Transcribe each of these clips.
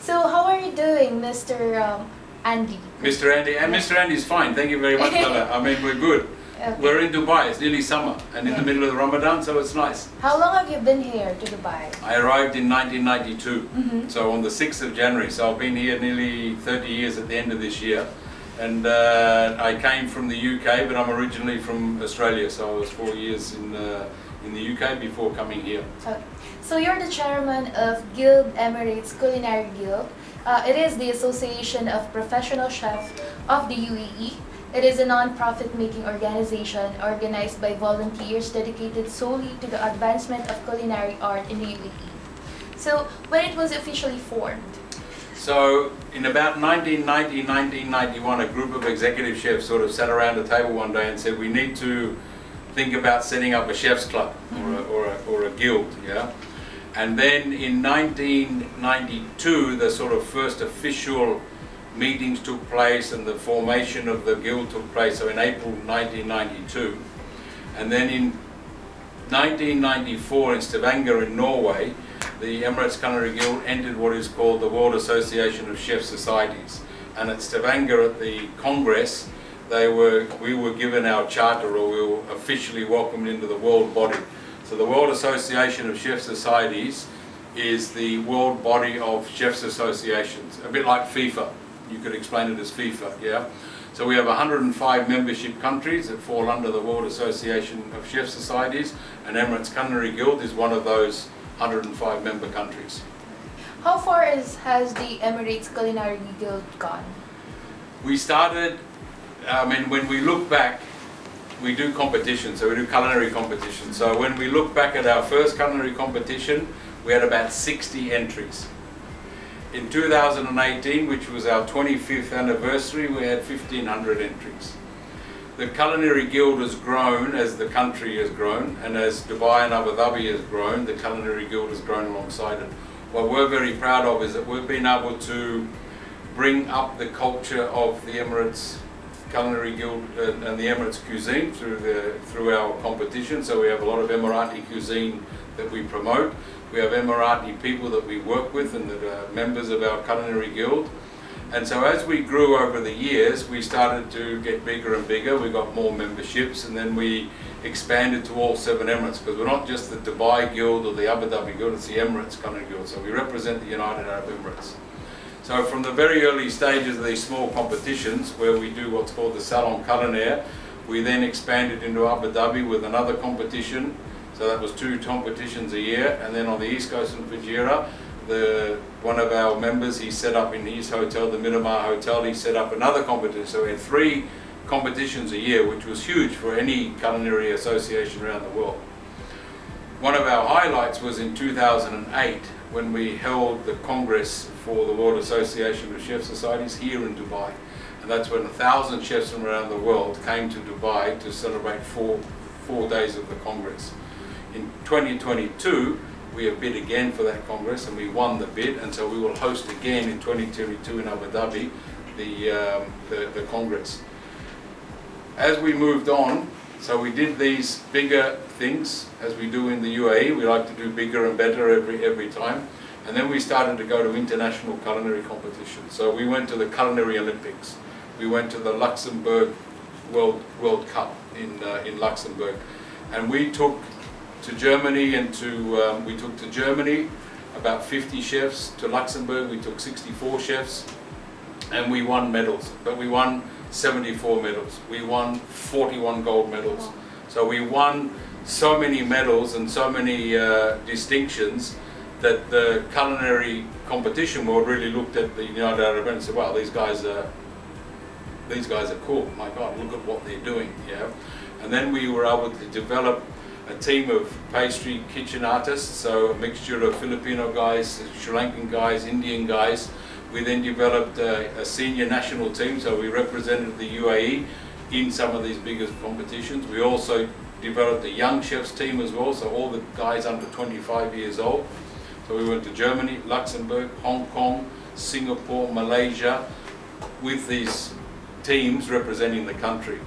So how are you doing, Mr. Andy? Mr. Andy, and Mr. Andy is fine. Thank you very much, Bella. I mean, we're good. Okay. We're in Dubai. It's nearly summer and in the middle of the Ramadan, so it's nice. How long have you been here to Dubai? I arrived in 1992, so on the 6th of January. So I've been here nearly 30 years at the end of this year. And I came from the UK, but I'm originally from Australia, so I was 4 years in the UK before coming here. Okay. So you're the chairman of Guild Emirates Culinary Guild. It is the Association of Professional Chefs of the UAE. It is a non-profit making organization organized by volunteers dedicated solely to the advancement of culinary art in the UAE. So when it was officially formed? So in about 1990, 1991, a group of executive chefs sort of sat around a table one day and said, we need to think about setting up a chef's club or a guild, yeah? And then in 1992, the sort of first official meetings took place and the formation of the guild took place, so in April 1992. And then in 1994 in Stavanger in Norway, the Emirates Culinary Guild entered what is called the World Association of Chef Societies. And at Stavanger at the Congress, we were given our charter, or we were officially welcomed into the world body. So the World Association of Chef Societies is the world body of chefs associations, a bit like FIFA. You could explain it as FIFA, yeah? So we have 105 membership countries that fall under the World Association of Chef Societies, and Emirates Culinary Guild is one of those 105 member countries. How far has the Emirates Culinary Guild gone? We started, I mean, when we look back, we do competitions, so we do culinary competitions. So when we look back at our first culinary competition, we had about 60 entries. In 2018, which was our 25th anniversary, we had 1,500 entries. The Culinary Guild has grown as the country has grown, and as Dubai and Abu Dhabi has grown, the Culinary Guild has grown alongside it. What we're very proud of is that we've been able to bring up the culture of the Emirates Culinary Guild and the Emirates cuisine through our competition. So we have a lot of Emirati cuisine that we promote. We have Emirati people that we work with and that are members of our Culinary Guild. And so as we grew over the years, we started to get bigger and bigger. We got more memberships, and then we expanded to all 7 Emirates, because we're not just the Dubai Guild or the Abu Dhabi Guild, it's the Emirates Culinary Guild. So we represent the United Arab Emirates. So from the very early stages of these small competitions, where we do what's called the Salon Culinary, we then expanded into Abu Dhabi with another competition. So that was 2 competitions a year, and then on the East Coast in Jumeirah, one of our members, he set up in his hotel, the Miramar Hotel, he set up another competition. So we had 3 competitions a year, which was huge for any culinary association around the world. One of our highlights was in 2008, when we held the Congress for the World Association of Chef Societies here in Dubai. And that's when 1,000 chefs from around the world came to Dubai to celebrate 4 days of the Congress. In 2022, we have bid again for that Congress, and we won the bid, and so we will host again in 2022 in Abu Dhabi the Congress. As we moved on, so we did these bigger things as we do in the UAE. We like to do bigger and better every time. And then we started to go to international culinary competitions. So we went to the Culinary Olympics. We went to the Luxembourg World Cup in Luxembourg, and we took to Germany we took to Germany about 50 chefs. To Luxembourg we took 64 chefs, and we won medals. But we won 74 medals. We won 41 gold medals. So we won so many medals and so many distinctions that the culinary competition world really looked at the United Arab Emirates and said, "Wow, these guys are cool. My God, look at what they're doing." Yeah, and then we were able to develop a team of pastry kitchen artists, so a mixture of Filipino guys, Sri Lankan guys, Indian guys. We then developed a senior national team, so we represented the UAE in some of these biggest competitions. We also developed a young chefs team as well, so all the guys under 25 years old. So we went to Germany, Luxembourg, Hong Kong, Singapore, Malaysia, with these teams representing the country.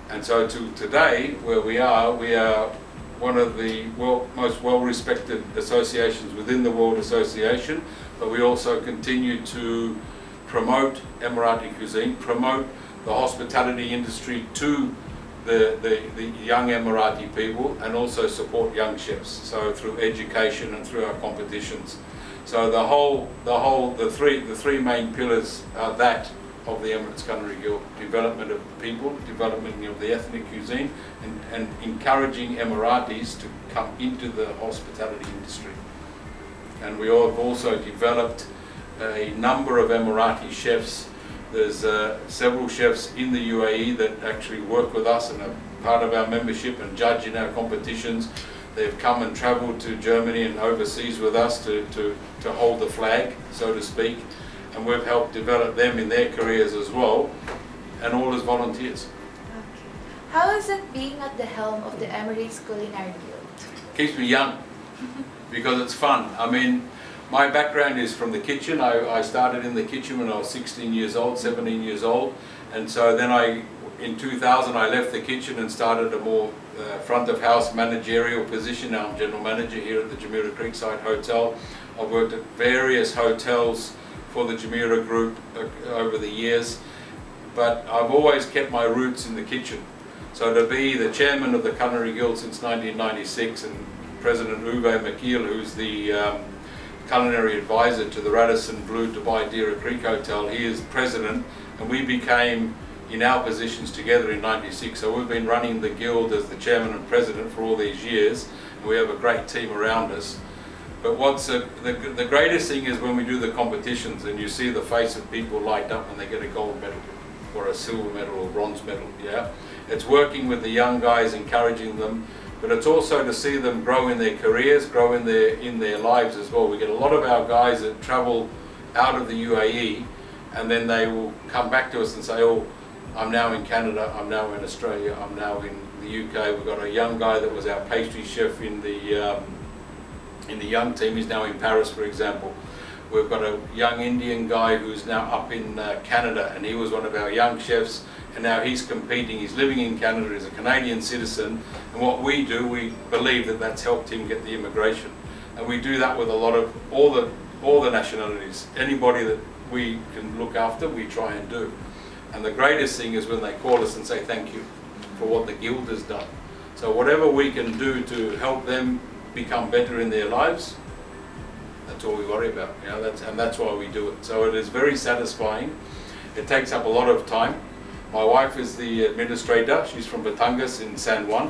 And so to today, where we are one of the most well-respected associations within the World Association. but we also continue to promote Emirati cuisine, promote the hospitality industry to the young Emirati people, and also support young chefs. So through education and through our competitions. So the three main pillars are that of the Emirates Culinary Guild: development of people, development of the ethnic cuisine, and encouraging Emiratis to come into the hospitality industry. And we have also developed a number of Emirati chefs. There's several chefs in the UAE that actually work with us and are part of our membership and judge in our competitions. They've come and travelled to Germany and overseas with us to hold the flag, so to speak. And we've helped develop them in their careers as well, and all as volunteers. Okay. How is it being at the helm of the Emirates Culinary Guild? Keeps me young, because it's fun. I mean, my background is from the kitchen. I started in the kitchen when I was 16 years old, 17 years old. And so then in 2000, I left the kitchen and started a more front of house managerial position. Now I'm general manager here at the Jumeirah Creekside Hotel. I've worked at various hotels for the Jumeirah Group over the years, but I've always kept my roots in the kitchen. So to be the chairman of the Culinary Guild since 1996, and President Uwe Makil, who's the culinary advisor to the Radisson Blu Dubai Dira Creek Hotel, he is president, and we became in our positions together in 96. So we've been running the guild as the chairman and president for all these years, and we have a great team around us. But what's the greatest thing is when we do the competitions and you see the face of people light up when they get a gold medal or a silver medal or bronze medal. Yeah, it's working with the young guys, encouraging them, but it's also to see them grow in their careers, grow in their lives as well. We get a lot of our guys that travel out of the UAE, and then they will come back to us and say, oh, I'm now in Canada, I'm now in Australia, I'm now in the UK. We've got a young guy that was our pastry chef in the young team. He's now in Paris, for example. We've got a young Indian guy who's now up in Canada, and he was one of our young chefs, and now he's competing. He's living in Canada, he's a Canadian citizen, and what we do, we believe that that's helped him get the immigration. And we do that with a lot of all the nationalities. Anybody that we can look after, we try and do. And the greatest thing is when they call us and say thank you for what the guild has done. So whatever we can do to help them become better in their lives, that's all we worry about. You know, that's why we do it. So it is very satisfying. It takes up a lot of time. My wife is the administrator. She's from Batangas in San Juan.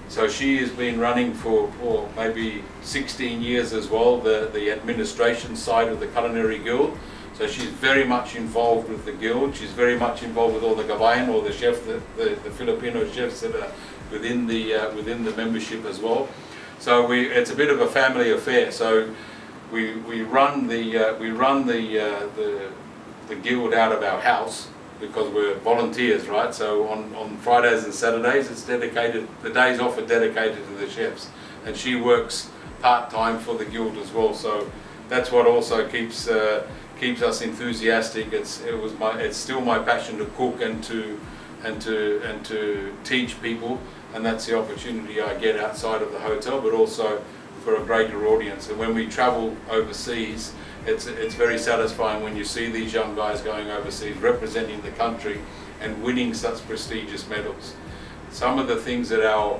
So she has been running for maybe 16 years as well, the administration side of the Culinary Guild. So she's very much involved with the guild. She's very much involved with all the gawain, or the chefs, the Filipino chefs that are within the membership as well. So it's a bit of a family affair. So we run the guild out of our house because we're volunteers, right? So on Fridays and Saturdays, it's dedicated. The days off are dedicated to the chefs, and she works part-time for the guild as well. So that's what also keeps us enthusiastic. It's still my passion to cook and to teach people, and that's the opportunity I get outside of the hotel, but also for a greater audience. And when we travel overseas, it's very satisfying when you see these young guys going overseas, representing the country and winning such prestigious medals. Some of the things that our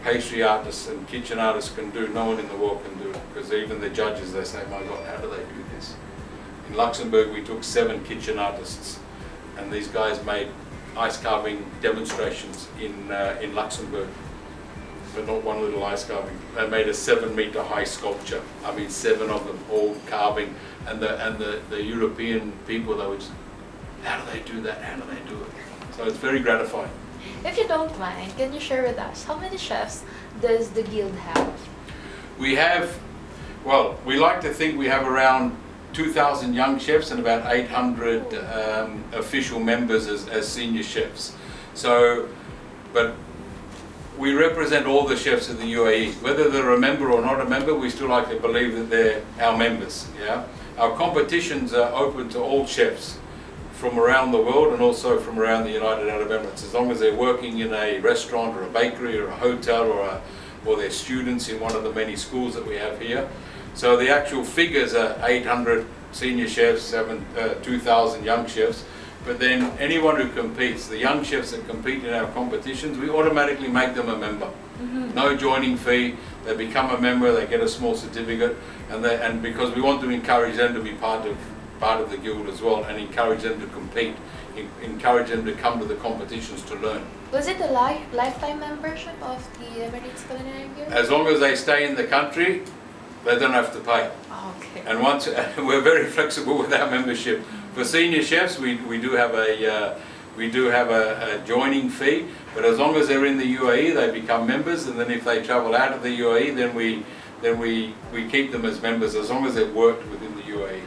pastry artists and kitchen artists can do, no one in the world can do, because even the judges, they say, my God, how do they do this? In Luxembourg, we took 7 kitchen artists, and these guys made ice carving demonstrations in Luxembourg, but not one little ice carving. They made a 7-meter high sculpture. I mean, 7 of them all carving, and the European people, they were just, how do they do that? How do they do it? So it's very gratifying. If you don't mind, can you share with us how many chefs does the guild have? We have, well, we like to think we have around 2,000 young chefs and about 800 official members as senior chefs. So, but we represent all the chefs of the UAE. Whether they're a member or not a member, we still like to believe that they're our members. Yeah, our competitions are open to all chefs from around the world and also from around the United Arab Emirates, as long as they're working in a restaurant or a bakery or a hotel or they're students in one of the many schools that we have here. So the actual figures are 800 senior chefs, 2,000 young chefs. But then anyone who competes, the young chefs that compete in our competitions, we automatically make them a member. No joining fee. They become a member. They get a small certificate, and because we want to encourage them to be part of the guild as well, and encourage them to compete, encourage them to come to the competitions to learn. Was it a lifetime membership of the Emirates Culinary Guild? As long as they stay in the country, they don't have to pay. Oh, okay. And once we're very flexible with our membership. For senior chefs, we do have a joining fee, but as long as they're in the UAE, they become members. And then if they travel out of the UAE, then we keep them as members as long as they've worked within the UAE.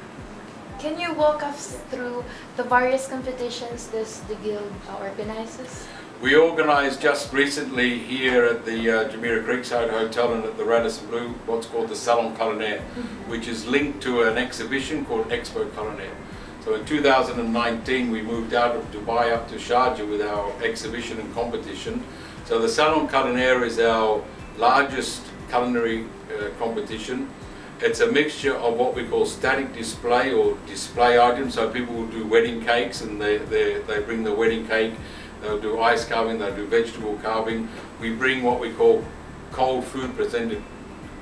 Can you walk us through the various competitions the guild organizes? We organised just recently here at the Jumeirah Creekside Hotel and at the Radisson Blu what's called the Salon Culinary, which is linked to an exhibition called Expo Culinary. So in 2019 we moved out of Dubai up to Sharjah with our exhibition and competition. So the Salon Culinary is our largest culinary competition. It's a mixture of what we call static display or display items. So people will do wedding cakes and they bring the wedding cake. They'll do ice carving, they'll do vegetable carving. We bring what we call cold food presented,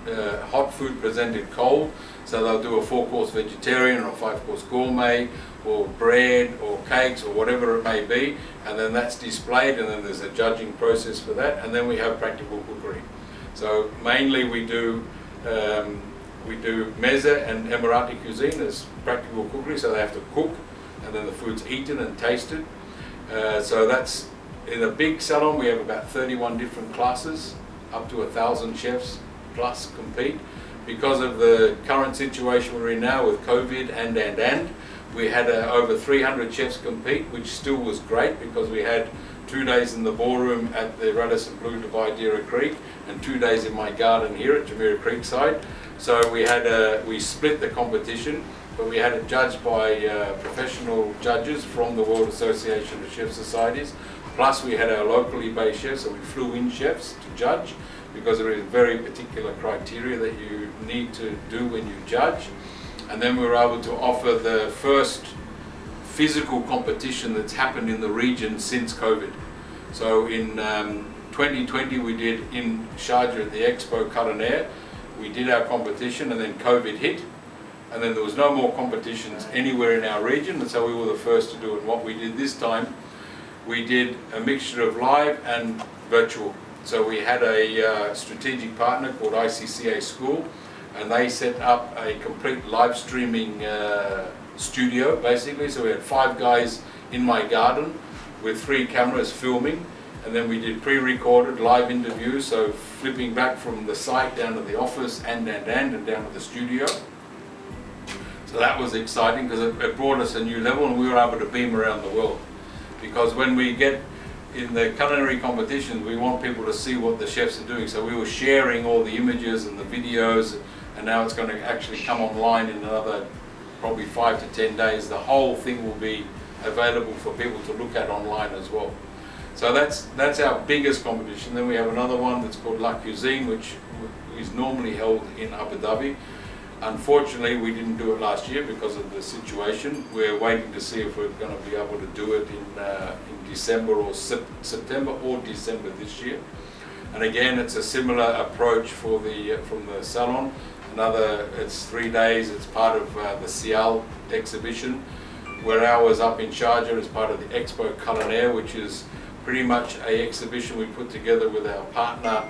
hot food presented cold. So they'll do a 4-course vegetarian or a 5-course gourmet, or bread or cakes or whatever it may be. And then that's displayed, and then there's a judging process for that. And then we have practical cookery. So mainly we do mezza and Emirati cuisine as practical cookery. So they have to cook, and then the food's eaten and tasted. So that's, in a big salon we have about 31 different classes, up to 1,000 chefs plus compete. Because of the current situation we're in now with COVID and we had over 300 chefs compete, which still was great because we had 2 days in the ballroom at the Radisson Blu Dubai Deera Creek and 2 days in my garden here at Jumeirah Creekside. So we split the competition, but we had it judged by professional judges from the World Association of Chef Societies. Plus we had our locally based chefs, so we flew in chefs to judge because there is very particular criteria that you need to do when you judge. And then we were able to offer the first physical competition that's happened in the region since COVID. So in 2020 we did in Sharjah at the Expo Culinary, we did our competition, and then COVID hit. And then there was no more competitions anywhere in our region, and so we were the first to do it. And what we did this time, we did a mixture of live and virtual. So we had a strategic partner called ICCA School, and they set up a complete live streaming studio basically. So we had 5 guys in my garden with 3 cameras filming, and then we did pre-recorded live interviews, so flipping back from the site down to the office and down to the studio. So that was exciting because it brought us a new level, and we were able to beam around the world. Because when we get in the culinary competitions, we want people to see what the chefs are doing. So we were sharing all the images and the videos, and now it's going to actually come online in another probably 5 to 10 days. The whole thing will be available for people to look at online as well. So that's our biggest competition. Then we have another one that's called La Cuisine, which is normally held in Abu Dhabi. Unfortunately, we didn't do it last year because of the situation. We're waiting to see if we're going to be able to do it in December or September or December this year. And again, it's a similar approach for from the salon. It's 3 days. It's part of the Sial exhibition. We're hours up in Sharjah as part of the Expo Culinary, which is pretty much an exhibition we put together with our partner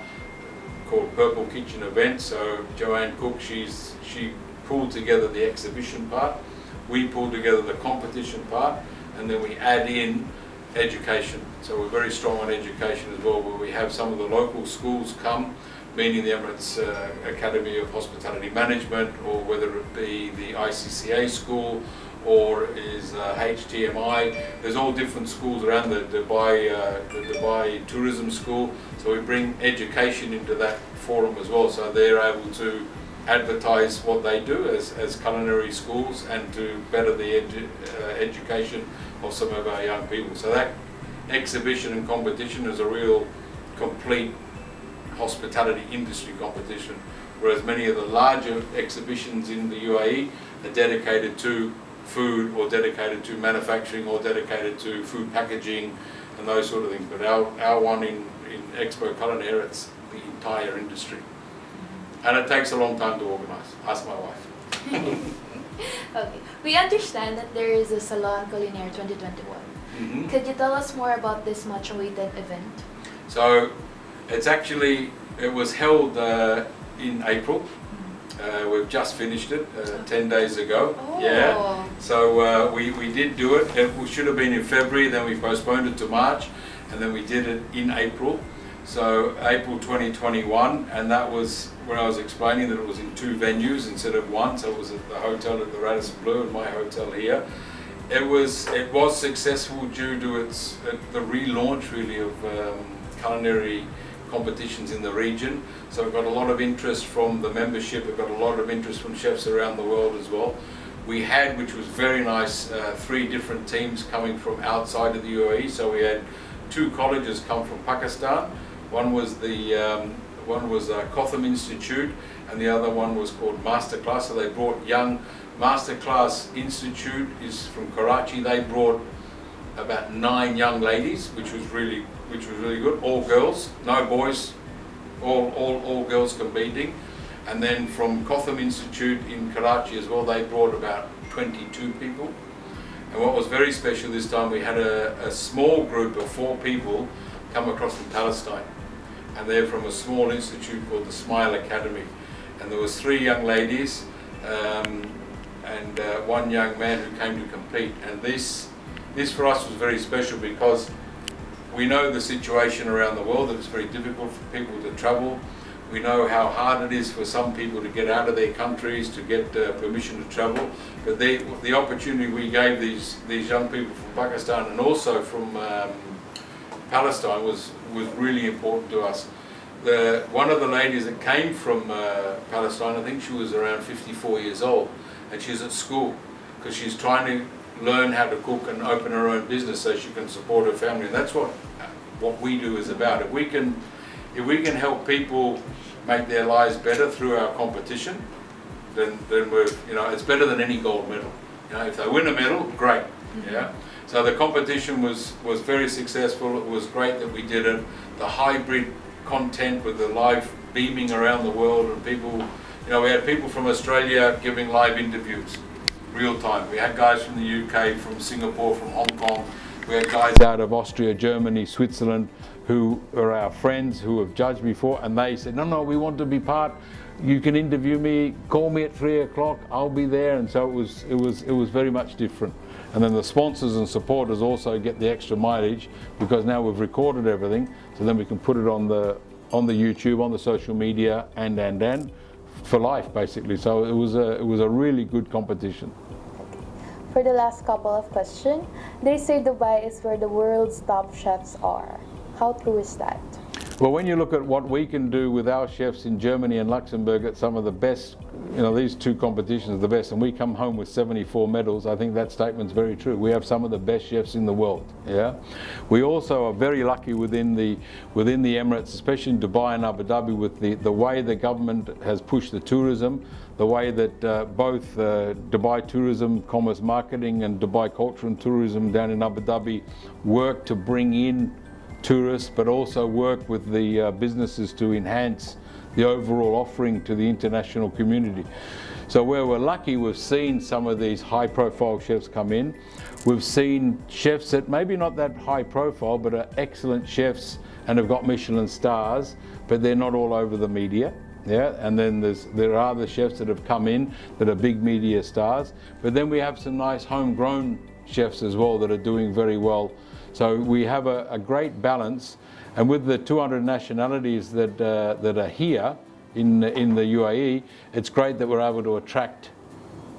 called Purple Kitchen Events. So Joanne Cook, she pulled together the exhibition part, we pulled together the competition part, and then we add in education. So we're very strong on education as well, where we have some of the local schools come, meaning the Emirates Academy of Hospitality Management, or whether it be the ICCA school, or is HTMI. There's all different schools around the Dubai Tourism School. So we bring education into that forum as well. So they're able to advertise what they do as culinary schools and to better the education of some of our young people. So that exhibition and competition is a real complete hospitality industry competition whereas many of the larger exhibitions in the UAE are dedicated to food or dedicated to manufacturing or dedicated to food packaging and those sort of things. But our one in Expo Culinary, it's the entire industry. And it takes a long time to organise. Ask my wife. Okay. We understand that there is a Salon Culinary 2021. Mm-hmm. Could you tell us more about this much awaited event? So it was held in April. We've just finished it 10 days ago. Oh. Yeah. So we did do it. It should have been in February, then we postponed it to March, and then we did it in April. So April 2021, and that was when I was explaining that it was in 2 venues instead of 1. So it was at the hotel at the Radisson Blu and my hotel here. It was successful due to the relaunch really of culinary competitions in the region. So it got a lot of interest from the membership. It got a lot of interest from chefs around the world as well. We had, which was very nice, 3 different teams coming from outside of the UAE. So we had 2 colleges come from Pakistan. One was Cotham Institute, and the other one was called Masterclass. So they brought young Masterclass Institute is from Karachi. They brought about 9 young ladies, which was really good. All girls, no boys, all girls competing. And then from Cotham Institute in Karachi as well, they brought about 22 people. And what was very special this time, we had a small group of 4 people come across from Palestine. And they're from a small institute called the Smile Academy. And there was 3 young ladies and 1 young man who came to compete. And this for us was very special because we know the situation around the world, that it's very difficult for people to travel. We know how hard it is for some people to get out of their countries, to get permission to travel. But the opportunity we gave these young people from Pakistan and also from Palestine was really important to us. One of the ladies that came from Palestine, I think she was around 54 years old, and she's at school because she's trying to learn how to cook and open her own business so she can support her family. And that's what we do is about. If we can help people make their lives better through our competition, then it's better than any gold medal. If they win a medal, great. Yeah. So the competition was very successful. It was great that we did it. The hybrid content with the live beaming around the world, and people, we had people from Australia giving live interviews, real time. We had guys from the UK, from Singapore, from Hong Kong. We had guys out of Austria, Germany, Switzerland, who are our friends who have judged before, and they said, no, we want to be part. You can interview me, call me at 3 o'clock, I'll be there. And so it was very much different. And then the sponsors and supporters also get the extra mileage because now we've recorded everything, so then we can put it on the YouTube, on the social media, and for life basically. So it was a really good competition. For the last couple of questions, they say Dubai is where the world's top chefs are. How true is that? Well, when you look at what we can do with our chefs in Germany and Luxembourg at some of the best, these 2 competitions are the best, and we come home with 74 medals, I think that statement's very true. We have some of the best chefs in the world. Yeah. We also are very lucky within the Emirates, especially in Dubai and Abu Dhabi, with the way the government has pushed the tourism, the way that both Dubai Tourism, Commerce Marketing, and Dubai Culture and Tourism down in Abu Dhabi work to bring in tourists, but also work with the businesses to enhance the overall offering to the international community. So where we're lucky, we've seen some of these high profile chefs come in. We've seen chefs that maybe not that high profile, but are excellent chefs and have got Michelin stars, but they're not all over the media. Yeah, and then there are other chefs that have come in that are big media stars, but then we have some nice homegrown chefs as well that are doing very well. So we have a great balance, and with the 200 nationalities that are here in the UAE, it's great that we're able to attract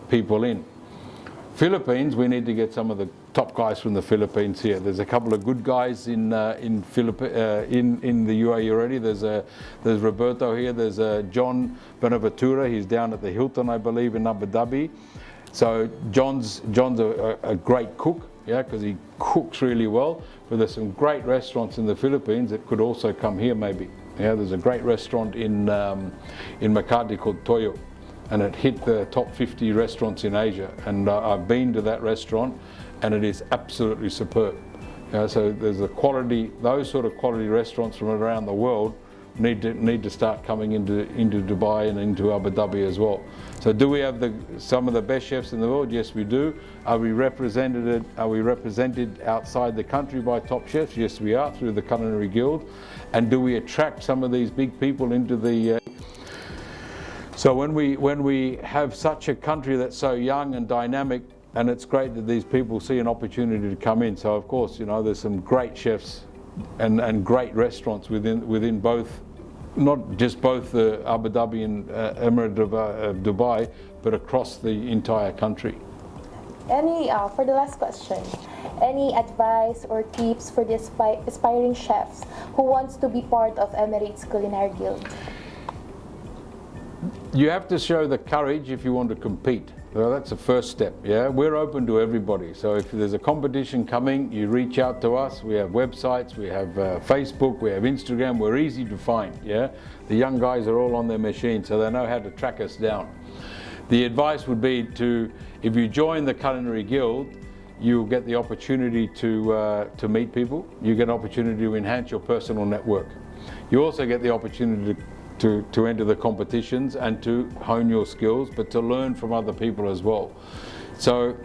people in. Philippines, we need to get some of the top guys from the Philippines here. There's a couple of good guys in the UAE already. There's Roberto here. There's John Benaventura. He's down at the Hilton, I believe, in Abu Dhabi. So John's a great cook. Yeah, because he cooks really well. But there's some great restaurants in the Philippines that could also come here maybe. Yeah, there's a great restaurant in Makati called Toyo, and it hit the top 50 restaurants in Asia. And I've been to that restaurant, and it is absolutely superb. So there's a quality, those sort of quality restaurants from around the world need to start coming into Dubai and into Abu Dhabi as well. So do we have some of the best chefs in the world? Yes, we do. Are we represented outside the country by top chefs? Yes, we are, through the Culinary Guild. And do we attract some of these big people into the So when we have such a country that's so young and dynamic, and it's great that these people see an opportunity to come in. So of course, you know, there's some great chefs and great restaurants within both, not just both Abu Dhabi and Emirates of Dubai, but across the entire country. For the last question, any advice or tips for the aspiring chefs who wants to be part of Emirates Culinary Guild? You have to show the courage if you want to compete. Well, that's the first step, yeah? We're open to everybody. So if there's a competition coming, you reach out to us. We have websites, we have Facebook, we have Instagram. We're easy to find, yeah? The young guys are all on their machine, so they know how to track us down. The advice would be if you join the Culinary Guild, you'll get the opportunity to meet people. You get an opportunity to enhance your personal network. You also get the opportunity to enter the competitions and to hone your skills, but to learn from other people as well. So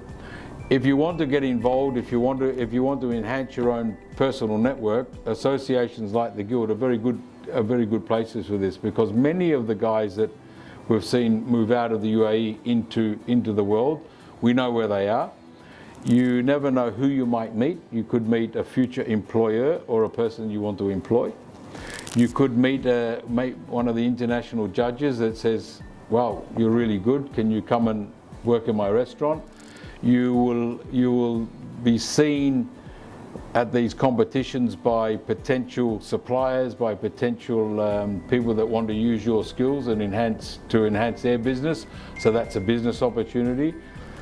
if you want to get involved, if you want to enhance your own personal network, associations like the Guild are very good places for this, because many of the guys that we've seen move out of the UAE into the world, we know where they are. You never know who you might meet. You could meet a future employer or a person you want to employ. You could meet one of the international judges that says, wow, you're really good, can you come and work in my restaurant? You will be seen at these competitions by potential suppliers, by potential people that want to use your skills and enhance their business. So that's a business opportunity.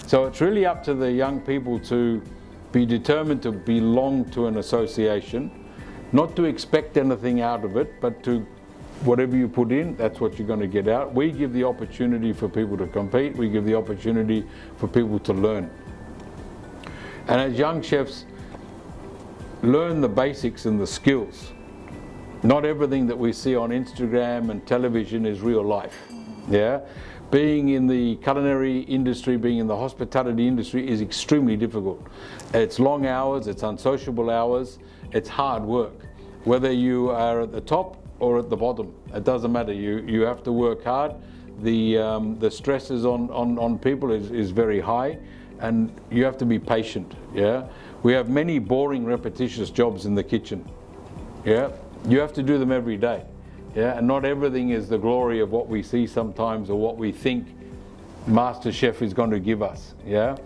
So it's really up to the young people to be determined to belong to an association. Not to expect anything out of it, but to whatever you put in, that's what you're going to get out. We give the opportunity for people to compete. We give the opportunity for people to learn. And as young chefs, learn the basics and the skills. Not everything that we see on Instagram and television is real life. Yeah? Being in the culinary industry, being in the hospitality industry is extremely difficult. It's long hours, it's unsociable hours, it's hard work. Whether you are at the top or at the bottom, it doesn't matter. You have to work hard. The stresses on people is very high, and you have to be patient. Yeah, we have many boring, repetitious jobs in the kitchen. Yeah, you have to do them every day. Yeah, and not everything is the glory of what we see sometimes or what we think Master Chef is going to give us. Yeah,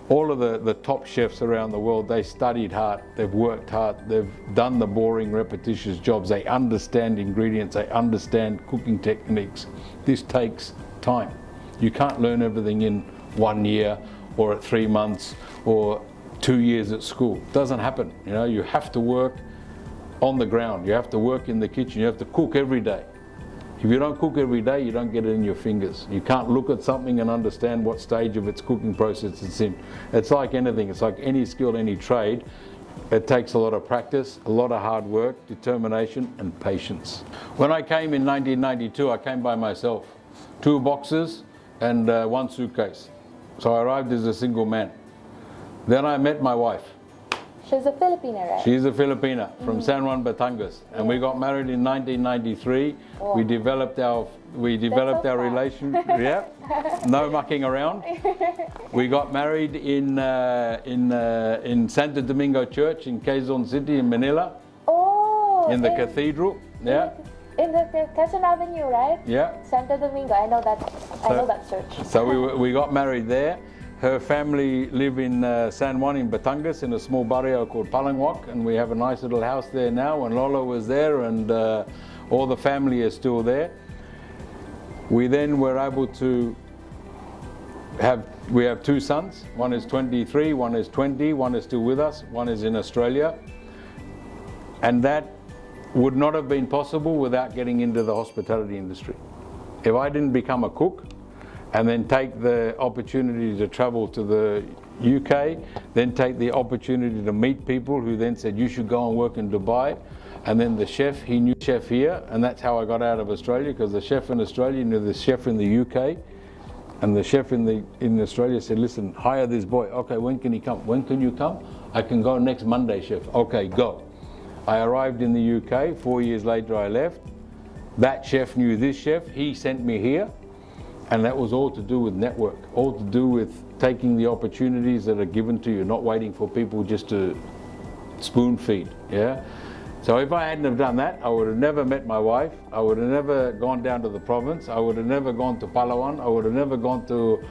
all of the top chefs around the world, they studied hard, they've worked hard, they've done the boring, repetitious jobs, they understand ingredients, they understand cooking techniques. This takes time. You can't learn everything in 1 year or at 3 months or 2 years at school. It doesn't happen. You know, you have to work on the ground, you have to work in the kitchen, you have to cook every day. If you don't cook every day, you don't get it in your fingers. You can't look at something and understand what stage of its cooking process it's in. It's like anything, it's like any skill, any trade. It takes a lot of practice, a lot of hard work, determination and patience. When I came in 1992, I came by myself. 2 boxes and 1 suitcase. So I arrived as a single man. Then I met my wife. She's a Filipina, right? She's a Filipina from San Juan, Batangas, and we got married in 1993. Oh. We developed our relationship. Yeah, no mucking around. We got married in Santo Domingo Church in Quezon City in Manila. Oh, in the cathedral. Yeah. In the Quezon Avenue, right? Yeah. Santo Domingo. I know that church. So we got married there. Her family live in San Juan in Batangas in a small barrio called Palangwak, and we have a nice little house there now, and Lola was there, and all the family is still there. We then were able to we have 2 sons. One is 23, one is 20, one is still with us, one is in Australia. And that would not have been possible without getting into the hospitality industry. If I didn't become a cook and then take the opportunity to travel to the UK, then take the opportunity to meet people who then said, you should go and work in Dubai. And then the chef, he knew the chef here, and that's how I got out of Australia, because the chef in Australia knew the chef in the UK. And the chef in Australia said, listen, hire this boy. Okay, when can he come? When can you come? I can go next Monday, chef. Okay, go. I arrived in the UK, 4 years later I left. That chef knew this chef, he sent me here. And that was all to do with network, all to do with taking the opportunities that are given to you, not waiting for people just to spoon feed, yeah? So if I hadn't have done that, I would have never met my wife, I would have never gone down to the province, I would have never gone to Palawan, I would have never gone to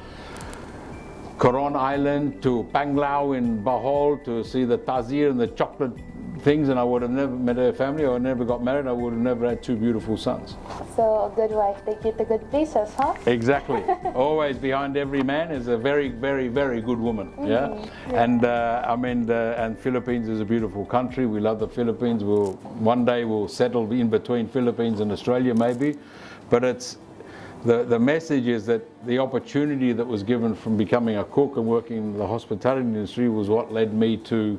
Coron Island, to Panglao in Bohol to see the tazir and the chocolate things, and I would have never met her family, I would have never got married, I would have never had 2 beautiful sons. So a good wife take you to good places, huh? Exactly. Always behind every man is a very, very, very good woman. Yeah. And I mean, and Philippines is a beautiful country. We love the Philippines. One day we'll settle in between Philippines and Australia, maybe. But it's the message is that the opportunity that was given from becoming a cook and working in the hospitality industry was what led me to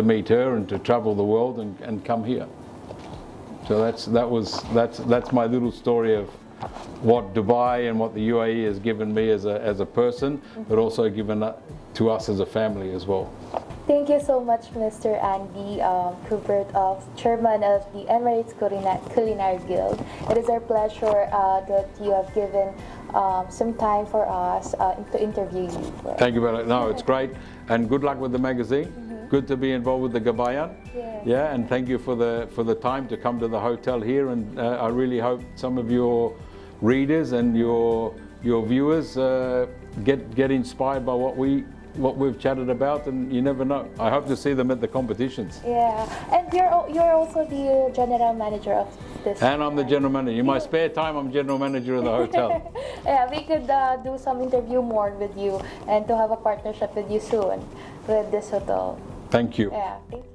meet her and to travel the world and come here. So that's my little story of what Dubai and what the UAE has given me as a person, but also given to us as a family as well. Thank you so much, Mr. Andy Cuthbert, Chairman of the Emirates Culinary Guild. It is our pleasure that you have given some time for us to interview you. Thank you very much. No, it's great, and good luck with the magazine. Good to be involved with the Gabayan. Yes. Yeah, and thank you for the time to come to the hotel here. And I really hope some of your readers and your viewers get inspired by what we've chatted about. And you never know. I hope to see them at the competitions. Yeah, and you're also the general manager of this. And I'm the general manager. In my spare time, I'm general manager of the hotel. Yeah, we could do some interview more with you and to have a partnership with you soon with this hotel. Thank you. Yeah, thank you.